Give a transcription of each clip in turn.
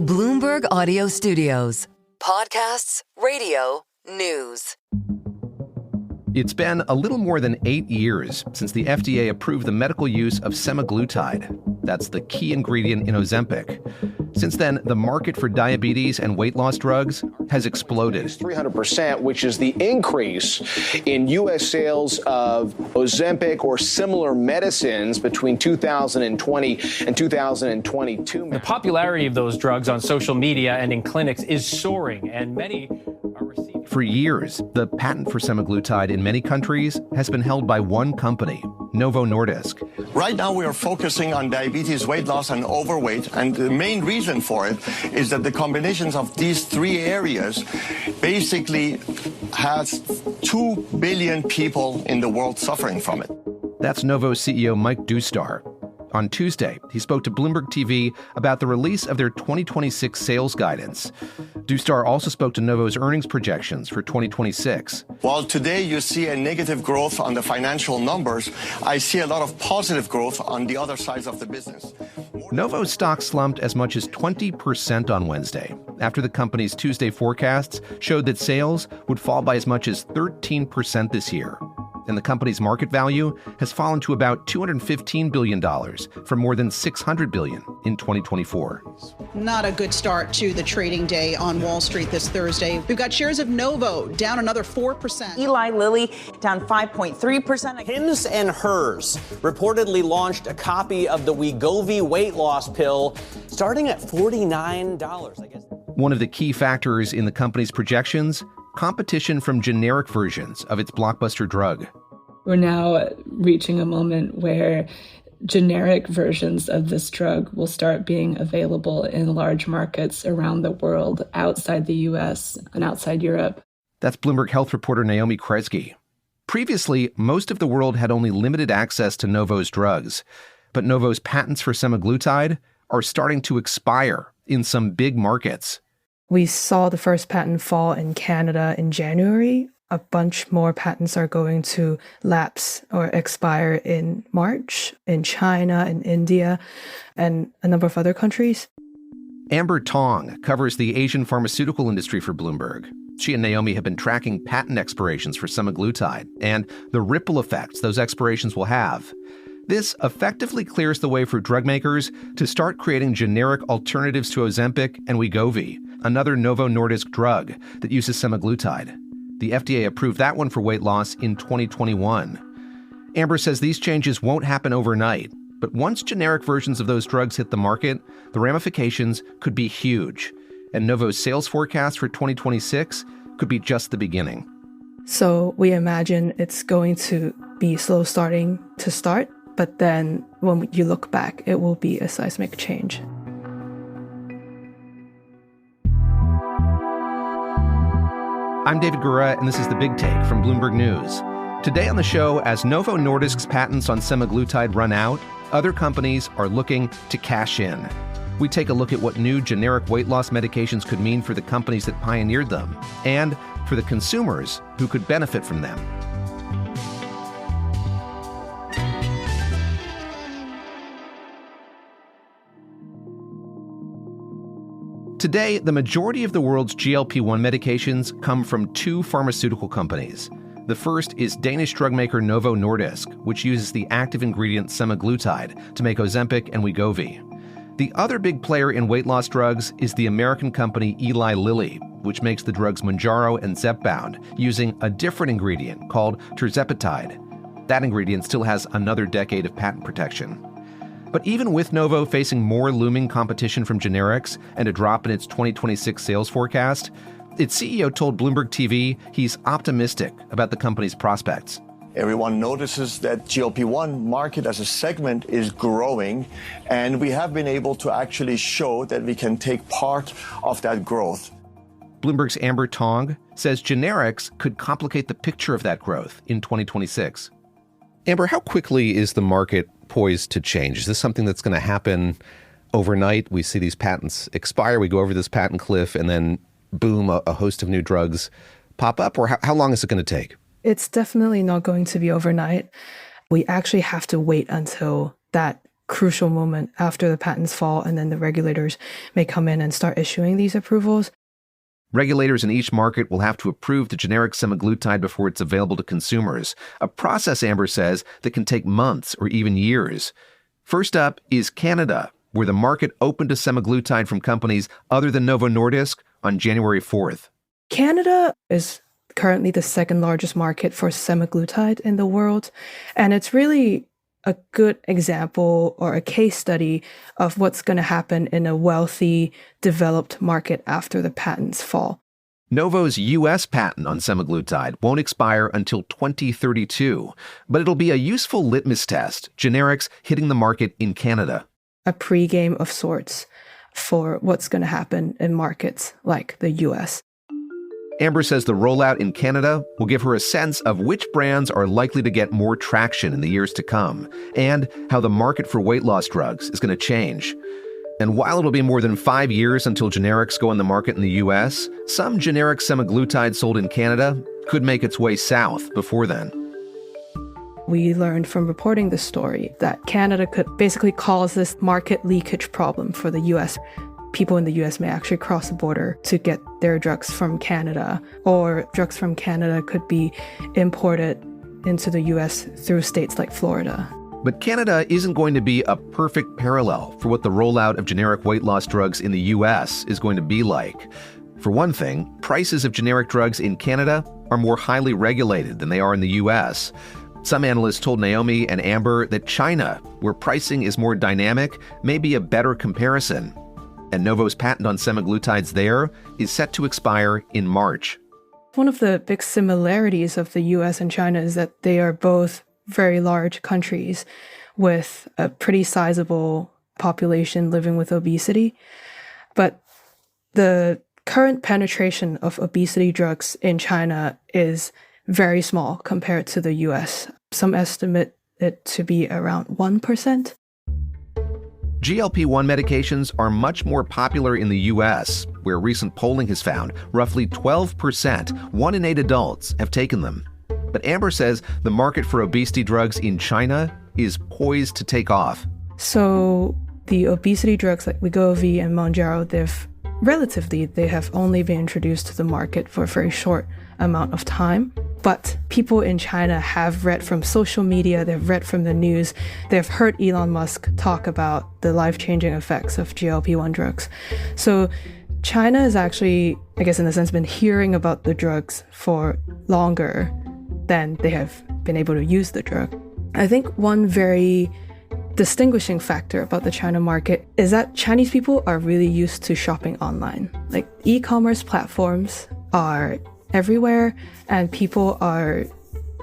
Bloomberg Audio Studios. Podcasts, radio, news. It's been a little more than 8 years since the FDA approved the medical use of semaglutide. That's the key ingredient in Ozempic. Since then, the market for diabetes and weight loss drugs has exploded. 300%, which is the increase in U.S. sales of Ozempic or similar medicines between 2020 and 2022. The popularity of those drugs on social media and in clinics is soaring, and many are receiving. For years, the patent for semaglutide in many countries has been held by one company, Novo Nordisk. Right now, we are focusing on diabetes, weight loss, and overweight. And the main reason for it is that the combinations of these three areas basically has 2 billion people in the world suffering from it. That's Novo's CEO Mike Dustar. On Tuesday, he spoke to Bloomberg TV about the release of their 2026 sales guidance. Dustar also spoke to Novo's earnings projections for 2026. While today you see a negative growth on the financial numbers, I see a lot of positive growth on the other sides of the business. Novo's stock slumped as much as 20% on Wednesday, after the company's Tuesday forecasts showed that sales would fall by as much as 13% this year. And the company's market value has fallen to about $215 billion from more than $600 billion in 2024. Not a good start to the trading day on Wall Street this Thursday. We've got shares of Novo down another 4%. Eli Lilly down 5.3%. Hims and Hers reportedly launched a copy of the Wegovy weight loss pill starting at $49, I guess. One of the key factors in the company's projections, competition from generic versions of its blockbuster drug. We're now reaching a moment where generic versions of this drug will start being available in large markets around the world, outside the U.S. and outside Europe. That's Bloomberg Health reporter Naomi Kresge. Previously, most of the world had only limited access to Novo's drugs, but Novo's patents for semaglutide are starting to expire in some big markets. We saw the first patent fall in Canada in January. A bunch more patents are going to lapse or expire in March in China and India and a number of other countries. Amber Tong covers the Asian pharmaceutical industry for Bloomberg. She and Naomi have been tracking patent expirations for semaglutide and the ripple effects those expirations will have. This effectively clears the way for drug makers to start creating generic alternatives to Ozempic and Wegovy, another Novo Nordisk drug that uses semaglutide. The FDA approved that one for weight loss in 2021. Amber says these changes won't happen overnight, but once generic versions of those drugs hit the market, the ramifications could be huge. And Novo's sales forecast for 2026 could be just the beginning. So we imagine it's going to be slow starting to start, but then when you look back, it will be a seismic change. I'm David Gura, and this is The Big Take from Bloomberg News. Today on the show, as Novo Nordisk's patents on semaglutide run out, other companies are looking to cash in. We take a look at what new generic weight loss medications could mean for the companies that pioneered them, and for the consumers who could benefit from them. Today, the majority of the world's GLP-1 medications come from two pharmaceutical companies. The first is Danish drug maker Novo Nordisk, which uses the active ingredient semaglutide to make Ozempic and Wegovy. The other big player in weight loss drugs is the American company Eli Lilly, which makes the drugs Mounjaro and Zepbound using a different ingredient called tirzepatide. That ingredient still has another decade of patent protection. But even with Novo facing more looming competition from generics and a drop in its 2026 sales forecast, its CEO told Bloomberg TV he's optimistic about the company's prospects. Everyone notices that GLP-1 market as a segment is growing, and we have been able to actually show that we can take part of that growth. Bloomberg's Amber Tong says generics could complicate the picture of that growth in 2026. Amber, how quickly is the market poised to change? Is this something that's going to happen overnight? We see these patents expire, we go over this patent cliff, and then boom, a host of new drugs pop up? Or how long is it going to take? It's definitely not going to be overnight. We actually have to wait until that crucial moment after the patents fall, and then the regulators may come in and start issuing these approvals. Regulators in each market will have to approve the generic semaglutide before it's available to consumers, a process, Amber says, that can take months or even years. First up is Canada, where the market opened to semaglutide from companies other than Novo Nordisk on January 4th. Canada is currently the second largest market for semaglutide in the world, and it's really a good example or a case study of what's going to happen in a wealthy, developed market after the patents fall. Novo's U.S. patent on semaglutide won't expire until 2032, but it'll be a useful litmus test, generics hitting the market in Canada. A pregame of sorts for what's going to happen in markets like the U.S. Amber says the rollout in Canada will give her a sense of which brands are likely to get more traction in the years to come, and how the market for weight loss drugs is going to change. And while it'll be more than 5 years until generics go on the market in the U.S., some generic semaglutide sold in Canada could make its way south before then. We learned from reporting this story that Canada could basically cause this market leakage problem for the U.S. People in the U.S. may actually cross the border to get their drugs from Canada, or drugs from Canada could be imported into the U.S. through states like Florida. But Canada isn't going to be a perfect parallel for what the rollout of generic weight loss drugs in the U.S. is going to be like. For one thing, prices of generic drugs in Canada are more highly regulated than they are in the U.S. Some analysts told Naomi and Amber that China, where pricing is more dynamic, may be a better comparison. And Novo's patent on semaglutides there is set to expire in March. One of the big similarities of the US and China is that they are both very large countries with a pretty sizable population living with obesity. But the current penetration of obesity drugs in China is very small compared to the US. Some estimate it to be around 1%. GLP-1 medications are much more popular in the U.S., where recent polling has found roughly 12%, 1 in 8 adults, have taken them. But Amber says the market for obesity drugs in China is poised to take off. So the obesity drugs like Wegovy and Mounjaro, they have only been introduced to the market for a very short amount of time. But people in China have read from social media, they've read from the news, they've heard Elon Musk talk about the life-changing effects of GLP-1 drugs. So China has actually, I guess in a sense, been hearing about the drugs for longer than they have been able to use the drug. I think one very distinguishing factor about the China market is that Chinese people are really used to shopping online. Like e-commerce platforms are everywhere, and people are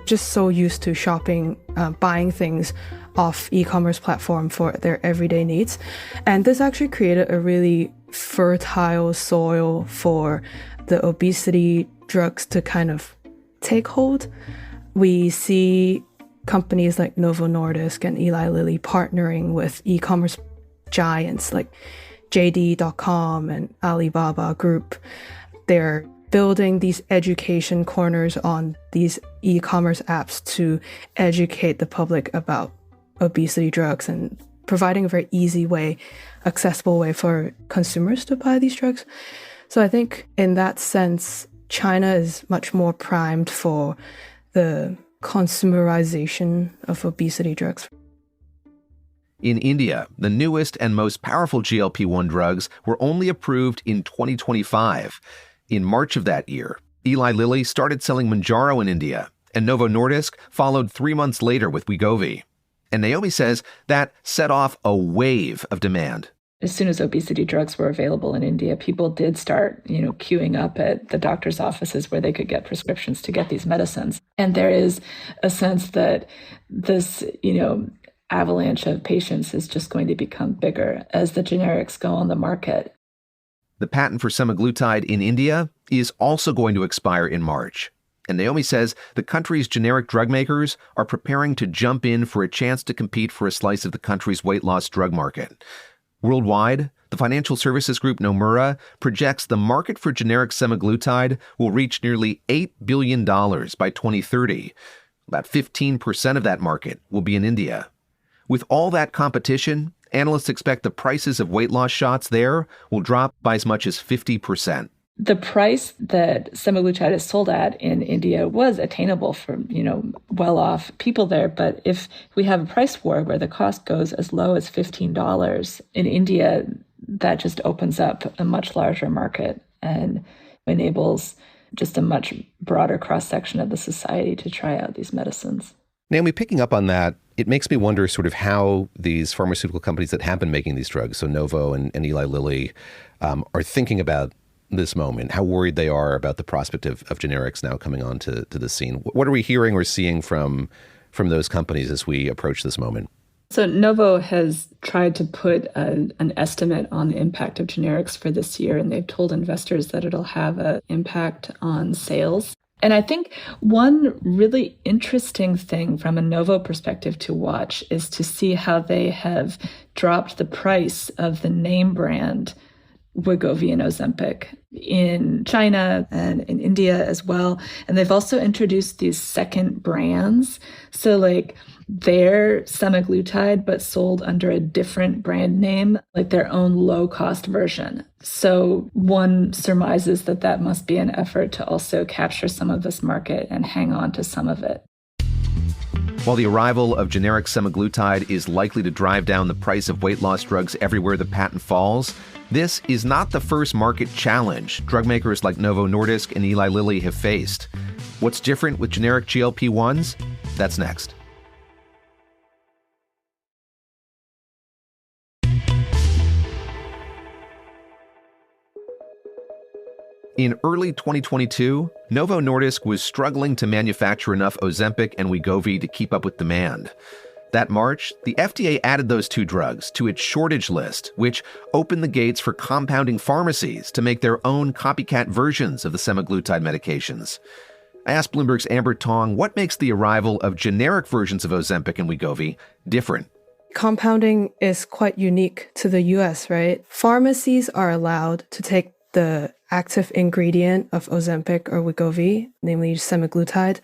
just so used to shopping, buying things off e-commerce platform for their everyday needs. And this actually created a really fertile soil for the obesity drugs to kind of take hold. We see companies like Novo Nordisk and Eli Lilly partnering with e-commerce giants like JD.com and Alibaba Group. They're building these education corners on these e-commerce apps to educate the public about obesity drugs and providing a very easy way, accessible way for consumers to buy these drugs. So I think in that sense, China is much more primed for the consumerization of obesity drugs. In India, the newest and most powerful GLP-1 drugs were only approved in 2025. In March of that year, Eli Lilly started selling Mounjaro in India, and Novo Nordisk followed 3 months later with Wegovy. And Naomi says that set off a wave of demand. As soon as obesity drugs were available in India, people did start, queuing up at the doctor's offices where they could get prescriptions to get these medicines. And there is a sense that this, avalanche of patients is just going to become bigger as the generics go on the market. The patent for semaglutide in India is also going to expire in March. And Naomi says the country's generic drug makers are preparing to jump in for a chance to compete for a slice of the country's weight loss drug market. Worldwide, the financial services group Nomura projects the market for generic semaglutide will reach nearly $8 billion by 2030. About 15% of that market will be in India. With all that competition, analysts expect the prices of weight loss shots there will drop by as much as 50%. The price that semaglutide is sold at in India was attainable for, well-off people there. But if we have a price war where the cost goes as low as $15 in India, that just opens up a much larger market and enables just a much broader cross-section of the society to try out these medicines. Naomi, picking up on that, it makes me wonder sort of how these pharmaceutical companies that have been making these drugs, so Novo and Eli Lilly, are thinking about this moment, how worried they are about the prospect of generics now coming onto the scene. What are we hearing or seeing from those companies as we approach this moment? So Novo has tried to put an estimate on the impact of generics for this year, and they've told investors that it'll have an impact on sales. And I think one really interesting thing from a Novo perspective to watch is to see how they have dropped the price of the name brand Wegovy and Ozempic in China and in India as well. And they've also introduced these second brands. So like their semaglutide, but sold under a different brand name, like their own low-cost version. So one surmises that that must be an effort to also capture some of this market and hang on to some of it. While the arrival of generic semaglutide is likely to drive down the price of weight loss drugs everywhere the patent falls, this is not the first market challenge drug makers like Novo Nordisk and Eli Lilly have faced. What's different with generic GLP-1s? That's next. In early 2022, Novo Nordisk was struggling to manufacture enough Ozempic and Wegovy to keep up with demand. That March, the FDA added those two drugs to its shortage list, which opened the gates for compounding pharmacies to make their own copycat versions of the semaglutide medications. I asked Bloomberg's Amber Tong what makes the arrival of generic versions of Ozempic and Wegovy different. Compounding is quite unique to the US, right? Pharmacies are allowed to take the active ingredient of Ozempic or Wegovy, namely semaglutide,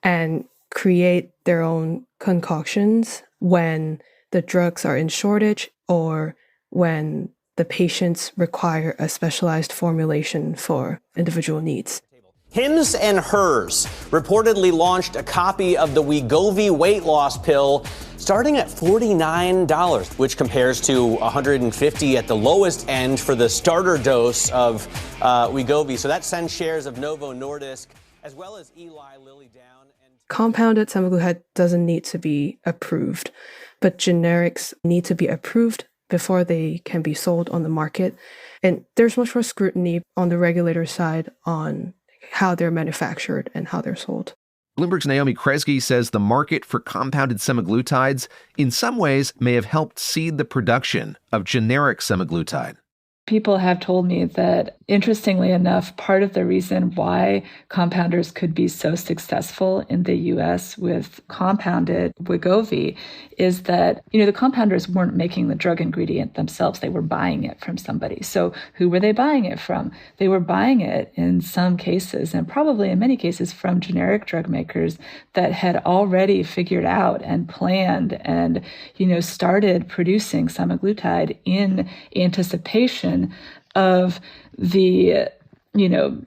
and create their own concoctions when the drugs are in shortage or when the patients require a specialized formulation for individual needs. Hims and Hers reportedly launched a copy of the Wegovy weight loss pill starting at $49, which compares to $150 at the lowest end for the starter dose of Wegovy. So that sends shares of Novo Nordisk as well as Eli Lilly down. Compounded semaglutide doesn't need to be approved, but generics need to be approved before they can be sold on the market. And there's much more scrutiny on the regulator side on how they're manufactured and how they're sold. Bloomberg's Naomi Kresge says the market for compounded semaglutides in some ways may have helped seed the production of generic semaglutide. People have told me that, interestingly enough, part of the reason why compounders could be so successful in the U.S. with compounded Wegovy is that, the compounders weren't making the drug ingredient themselves. They were buying it from somebody. So who were they buying it from? They were buying it in some cases, and probably in many cases, from generic drug makers that had already figured out and planned and, started producing semaglutide in anticipation of the,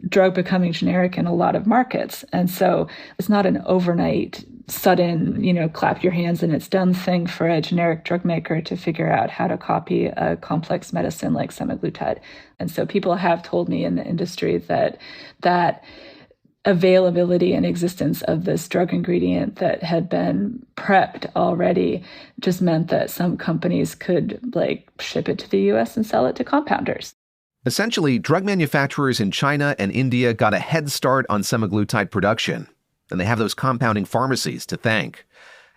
drug becoming generic in a lot of markets. And so it's not an overnight, sudden, clap your hands and it's done thing for a generic drug maker to figure out how to copy a complex medicine like semaglutide. And so people have told me in the industry that availability and existence of this drug ingredient that had been prepped already just meant that some companies could ship it to the US and sell it to compounders. Essentially, drug manufacturers in China and India got a head start on semaglutide production, and they have those compounding pharmacies to thank.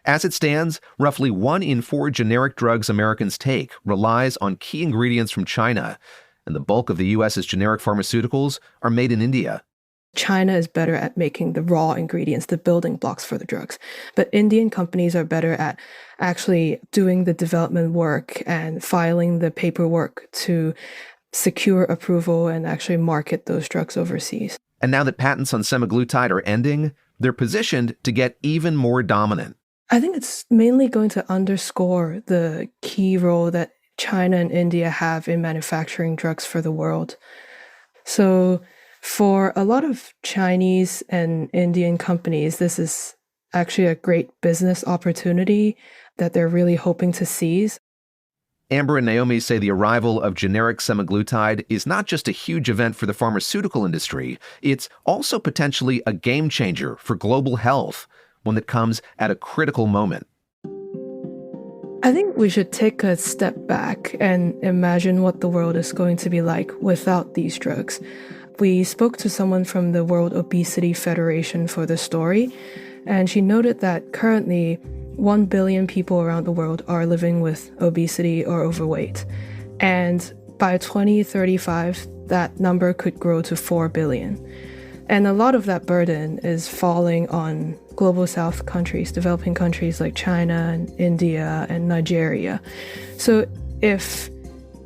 As it stands, roughly 1 in 4 generic drugs Americans take relies on key ingredients from China, and the bulk of the U.S.'s generic pharmaceuticals are made in India. China is better at making the raw ingredients, the building blocks for the drugs. But Indian companies are better at actually doing the development work and filing the paperwork to secure approval and actually market those drugs overseas. And now that patents on semaglutide are ending, they're positioned to get even more dominant. I think it's mainly going to underscore the key role that China and India have in manufacturing drugs for the world. So for a lot of Chinese and Indian companies, this is actually a great business opportunity that they're really hoping to seize. Amber and Naomi say the arrival of generic semaglutide is not just a huge event for the pharmaceutical industry, it's also potentially a game changer for global health, one that comes at a critical moment. I think we should take a step back and imagine what the world is going to be like without these drugs. We spoke to someone from the World Obesity Federation for the story, and she noted that currently 1 billion people around the world are living with obesity or overweight. And by 2035, that number could grow to 4 billion. And a lot of that burden is falling on global south countries, developing countries like China and India and Nigeria. So if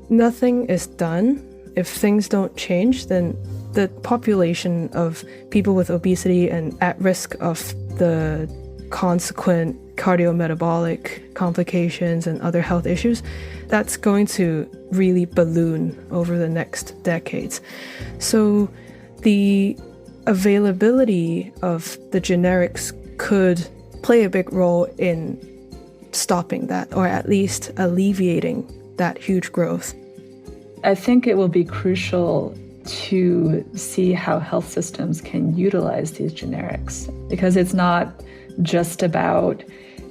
nothing is done, if things don't change, then the population of people with obesity and at risk of the consequent cardiometabolic complications and other health issues, that's going to really balloon over the next decades. So the availability of the generics could play a big role in stopping that, or at least alleviating that huge growth. I think it will be crucial to see how health systems can utilize these generics, because it's not just about,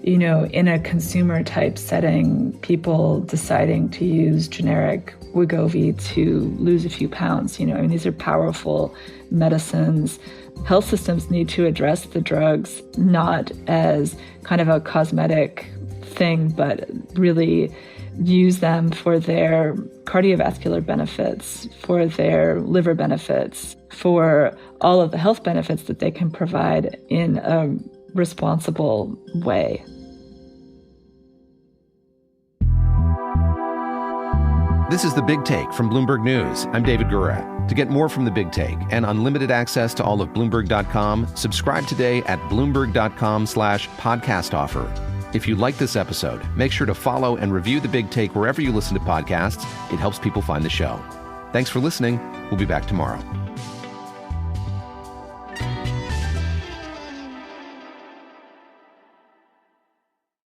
in a consumer type setting, people deciding to use generic Wegovy to lose a few pounds. These are powerful medicines. Health systems need to address the drugs not as kind of a cosmetic thing, but really use them for their cardiovascular benefits, for their liver benefits, for all of the health benefits that they can provide in a responsible way. This is The Big Take from Bloomberg News. I'm David Gura. To get more from The Big Take and unlimited access to all of Bloomberg.com, subscribe today at Bloomberg.com/podcast offer. If you like this episode, make sure to follow and review The Big Take wherever you listen to podcasts. It helps people find the show. Thanks for listening. We'll be back tomorrow.